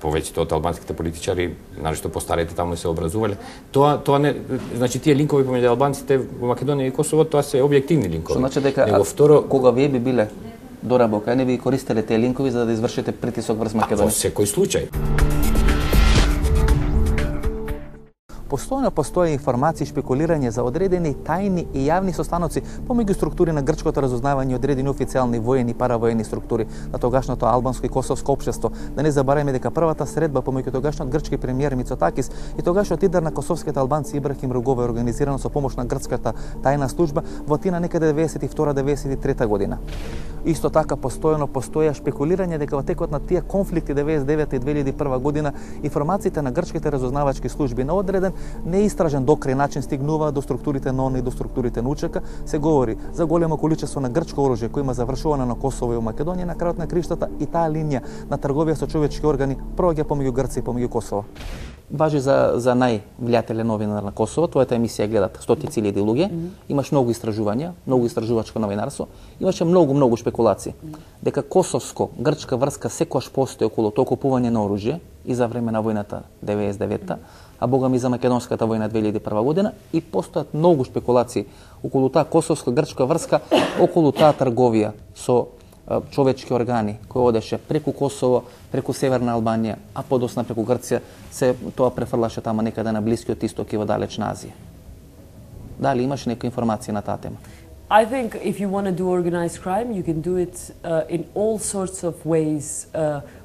повеќето од албанските политичари, нашто постарите таму се образувале. Тоа не, значи тие линкови помеѓу албанците во Македонија и Косово, тоа се објективни линкови. Што значи дека кога вие би биле до Рабока, не би користеле тие линкови за да извршите притисок врз Македонија? Во секој случај. Постојано постои информации и шпекулирање за одредени тајни и јавни состаноци помеѓу структури на грчкото разузнавање и одредени официјални воени и паравоени структури на тогашното албанско и косовско општество. Да не забарајме дека првата средба помеѓу тогашниот грчки премиер Мицотакис и тогашниот лидер на косовските албанци Ибрахим Ругова е организирано со помош на грчката тајна служба во Атина некаде 92-93 година. Исто така постојано постоја шпекулирање дека во текот на тие конфликти 99 и 2001 година информациите на грчките разузнавачки служби на одреден неистражен до крај начин стигнуваат до структурите на ООН и до структурите на УЧК, се говори за големо количество на грчко оружје кој има завршувано на Косово и во Македонија, на крајот на криштата и таа линија на трговија со човечки органи проаѓа помеѓу Грција и помеѓу Косово. Важи за највлијателен новинар на Косово, твојата емисија гледат стотици илјади луѓе, имаш многу истражувања, многу истражувачко новинарство, имаше многу шпекулации дека косовско-грчка врска секогаш постои околу тоа купување на оружје и за време на војната 99-та, а бога ми за македонската војна 2001 година, и постојат многу шпекулации околу таа косовско-грчка врска, околу таа трговија со човечки органи кој одеше преку Косово, преку Северна Албанија, а подосна преку Грција, се тоа префрлаше тама некаде на Блискиот Исток и во далечна Азија. Дали имаш нека информација на таа тема? I think if you want to do organized crime, you can do it in all sorts of ways,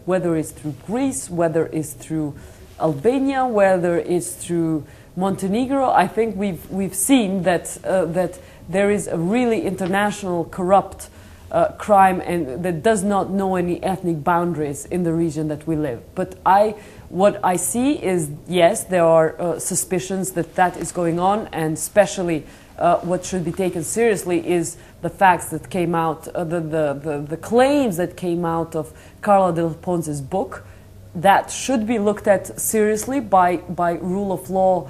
whether it's through Greece, whether it's through Albania, whether it's through Montenegro. I think we've seen that there is a really international corrupt crime and that does not know any ethnic boundaries in the region that we live. But what I see is, yes, there are suspicions that is going on, and especially what should be taken seriously is the facts that came out, the claims that came out of Carla Del Ponce's book, that should be looked at seriously by rule of law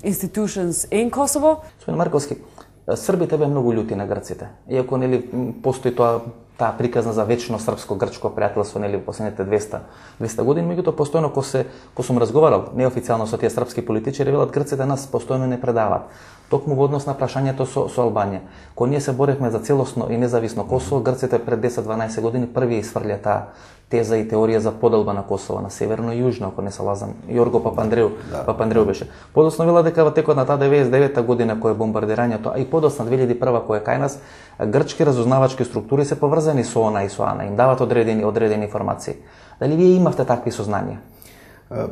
institutions in Kosovo. Господин Марковски, Србите бе многу љути на грците. Иако нели постои таа приказна за вечно српско-грчко пријателство нели во последните 200 години, меѓутоа постојано ко сум разговарал неофицијално со тие српски политичари, велат грците нас постојано не предаваат. Токму во однос на прашањето со Албанија. Кога ние се боревме за целосно и независно Косово, грците пред 10-12 години први исфрлја таа теза и теорија за поделба на Косово на северно и јужно, ако не се лазам. Јорго Папандреу беше. Подоцна вела дека во текот на таа 99-та година кој е бомбардирањето, а и подоцна 2001 кој е кај нас, грчки разузнавачки структури се поврзани со ООН и со АНА, им дават одредени информации. Дали вие имавте такви сознанија?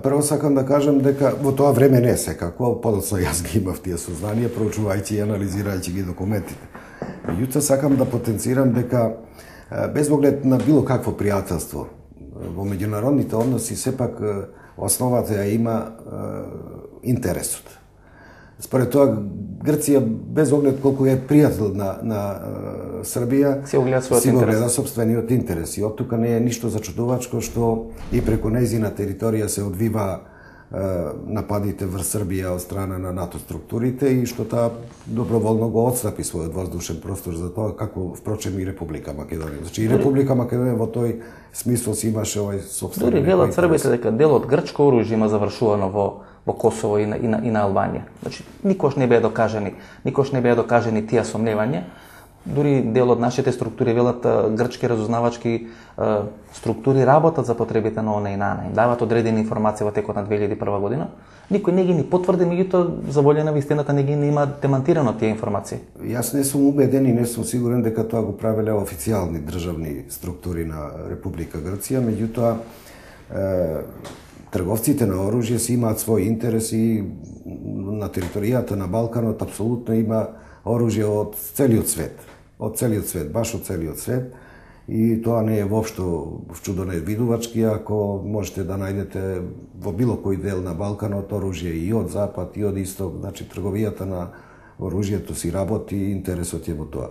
Прво сакам да кажам дека во тоа време не секако, подоцна јас ги имав тие сознанија, проучувајќи и анализирајќи ги документите. Меѓутоа сакам да потенцирам дека без оглед на било какво пријателство во меѓународните односи, сепак основата ја има интересот. Според тоа, Грција, без оглед колку е пријател на Србија, си го гледа собствениот интерес. И од тука не е ништо зачудувачко што и преку нејзина територија се одвива нападите врз Србија од страна на НАТО структурите и што таа доброволно го отстапи својот воздушен простор за тоа, како впрочем и Република Македонија. Значи и Република Македонија во тој смисол си имаше овој собствен. Дури велат Србите дека дел од грчко оружје има завршувано во Косово и на Албанија. Значи никош не беа докажани тие сомневања. Дури дел од нашите структури велат грчки разузнавачки структури работат за потребите на ООН и на АНА. Им дават одредени информации во текот на 2001 година. Никој не ги ни потврди, меѓутоа за волја на вистината не ги има демантирано тие информации. Јас не сум убеден и не сум сигурен дека тоа го правеле официјални државни структури на Република Грција, меѓутоа трговците на оружје си имаат своји интереси на територијата на Балканот, апсолутно има оружје од целиот свет. Баш од целиот свет. И тоа не е воопшто чудо невидувачки, ако можете да најдете во било кој дел на Балканот оружје и од запад и од исток, значи трговијата на оружјето си работи и интересот е во тоа.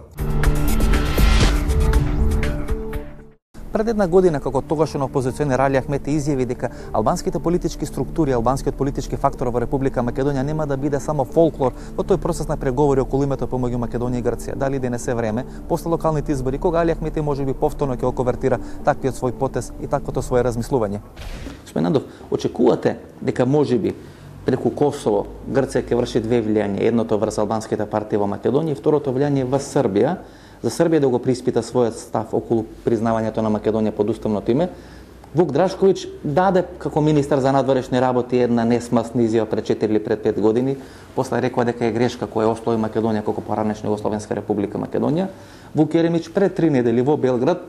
Пред една година, како тогашен опозиционер Али Ахмети изјави дека албанските политички структури, албанскиот политички фактор во Република Македонија нема да биде само фолклор во тој процес на преговори околу името помеѓу Македонија и Грција. Дали денесе време, после локалните избори, кога Али Ахмети можеби повторно ќе оковертира таквиот свој потез и таквото свое размислување? Господин Нандов, очекувате дека можеби преку Косово Грција ќе врши две влијања, едното врз албанските партии во Македонија и второто влијање во Србија, за Србија да го приспита својот став околу признавањето на Македонија под уставното име. Вук Драшковиќ даде како министар за надворешни работи една несмасна изјава пред 4 или пред 5 години, после рекоа дека е грешка која ослови Македонија како поранешна Југословенска република Македонија. Вук Јеремиќ пред 3 недели во Белград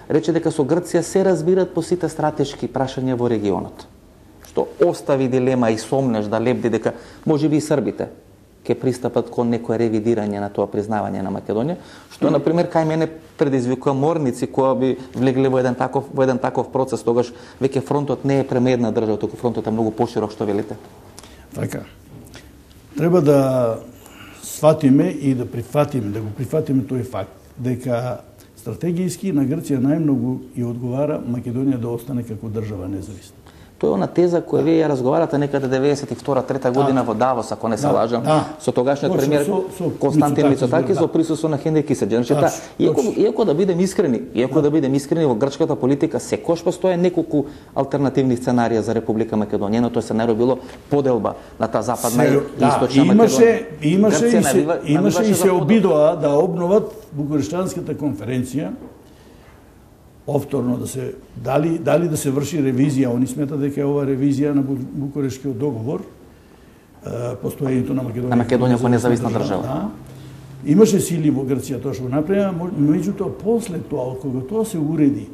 рече дека со Грција се разбират по сите стратешки прашања во регионот, што остави дилема и сомнеш да лепди дека можеби и србите ќе пристапат кон некое ревидирање на тоа признавање на Македонија, што например кај мене предизвикува морници кои би влегли во еден таков процес, тогаш веќе фронтот не е према една држава, туку фронтот е многу поширок, што велите. Така. Треба да сватиме и да го прифатиме тој факт дека стратегијски на Грција најмногу и одговара Македонија да остане како држава независна. Тоа е она теза која вие ја разговарате некаде 92-3 година во Давос, ако не се лажам, со тогашниот премиер Константин Мицотакис со присуство на Хенри Кисинџер. Значи, иако да бидем искрени, во грчката политика секогаш постоje неколку алтернативни сценарија за Република Македонија, но тој сценарио било поделба на таа западна и источна Македонија. Имаше и се обидоа да обноват Букурештанската конференција, повторно да се дали да се врши ревизија. Они сметат дека е ова ревизија на Букурештскиот договор, постоењето на Македонија. На Македонија како независна држава. Да. Имаше сили во Грција тоа што го направија, меѓутоа после тоа, кога тоа се уреди,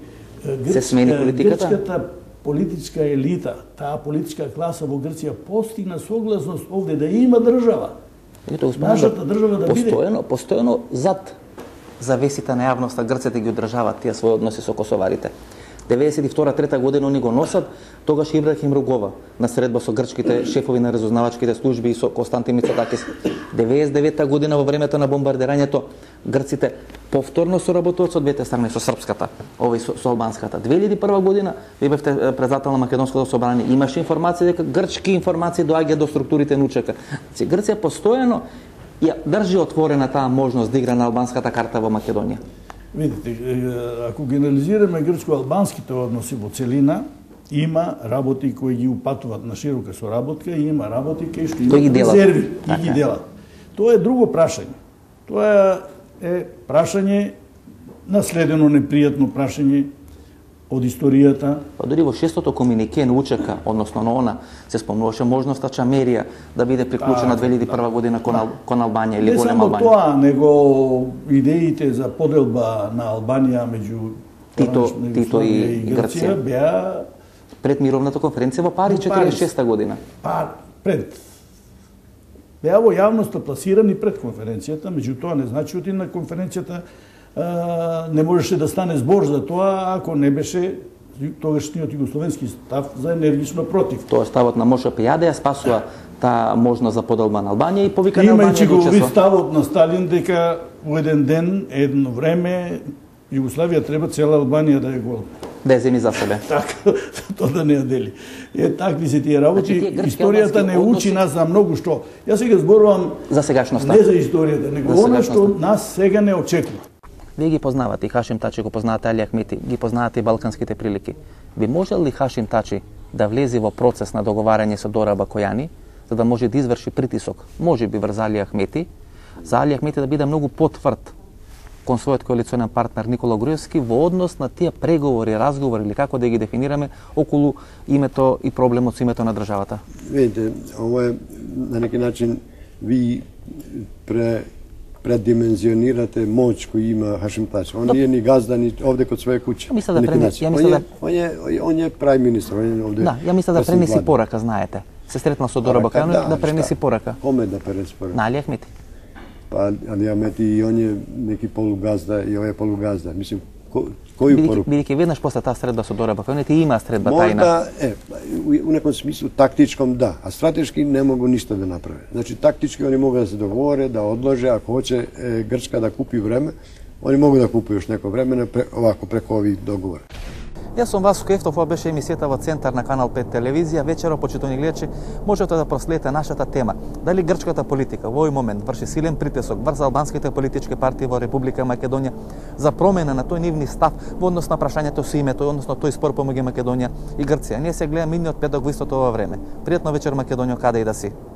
се смени политиката. Грчката политичка елита, таа политичка класа во Грција постигна согласност овде да има држава. Нашата држава да биде постојано зад завесите на јавноста Грците ги одржаваат тие своји односи со косоварите. 92-3 година они го носат, тогаш Ибрахим Ругова на средба со грчките шефови на разузнавачките служби и со Константин Мицотакис. 99 година во времето на бомбардирањето грците повторно соработуваат со двете страни, со српската, овој со албанската. 2001 година вие бевте председател на Македонското собрание, имаше информација дека грчки информации доаѓаат до структурите на УЧК. Грција постојано ја држи отворена таа можност да игра на албанската карта во Македонија. Видите, ако генерализираме грчко-албанските односи во целина, има работи кои ги упатуваат на широка соработка и има работи кои што имаат резерви и ги делат. Тоа е друго прашање. Тоа е прашање, наследено непријатно прашање од историјата. Па дури во 6-тото комунике на УЧК, односно на ОНА, се спомнуваше можноста Чамерија да биде приклучена 2001 година кон Албанија или голема Албанија. Не само тоа, него идеите за поделба на Албанија меѓу Тито и Грција беа пред мировната конференција во Париз 46 година. Беа во јавноста пласирани пред конференцијата, меѓутоа не значи оти на конференцијата не можеше да стане збор за тоа ако не беше тогашниот југословенски став за енергично против. Тоа ставот на Моша Пејаде ја спасува таа можност за поделба на Албанија и повика на Албанија да учества. Имајќи го ставот на Сталин дека во еден ден, едно време, Југославија треба цела Албанија да ја го да ја земи за себе. Така, тоа да не ја дели. Такви се тие работи. Историјата не учи нас за многу што. Јас сега зборувам за сегашноста. Не за историјата, него она што нас сега не очекува. Вие ги познавате и Хашим Тачи, го познавате Али Ахмети, ги познавате и балканските прилики. Би можел ли Хашим Тачи да влезе во процес на договарање со Дора Бакојани, за да може да изврши притисок, може би врз Али Ахмети, за Али Ахмети да биде многу потврд кон својот коалиционен партнер Никола Груевски во однос на тие преговори, разговори или како да ги дефинираме околу името и проблемот со името на државата? Видите, ово е на неки начин ви предимензионирате моќ кој има Хашим Тачи. Он не е ни газда ни овде код своја куќа. Он е прај министар, он е овде. Да, ја мисля да пренеси порака, знаете. Се сретнал со Дора Бакојани да пренеси порака. Коме да пренеси порака? На Али Ахмети. Па Али Ахмети и он е неки полугазда и овој е полугазда. Мислим, кој порука? Бидејќи веднаш после таа средба со Дора Бакојани има средба тајна. У неком смислу тактичком да, а стратешки не могу ништо да направи. Значи тактички они могат да се договоре, да одложи, ако хоче Грчка да купи време, они могу да купи уште неко време овако преку овие договори. Јас сум Васко Ефтов, ова беше емисијата во Центар на Канал 5 телевизија. Вечерот, почитувани гледачи, можете да проследите нашата тема. Дали грчката политика во овој момент врши силен притисок врз албанските политички партии во Република Македонија за промена на тој нивни став во однос на прашањето со името, односно тој спор помеѓу Македонија и Грција. Ние се гледаме идниот петок во истото ова време. Пријатно вечер, Македонија, каде и да си.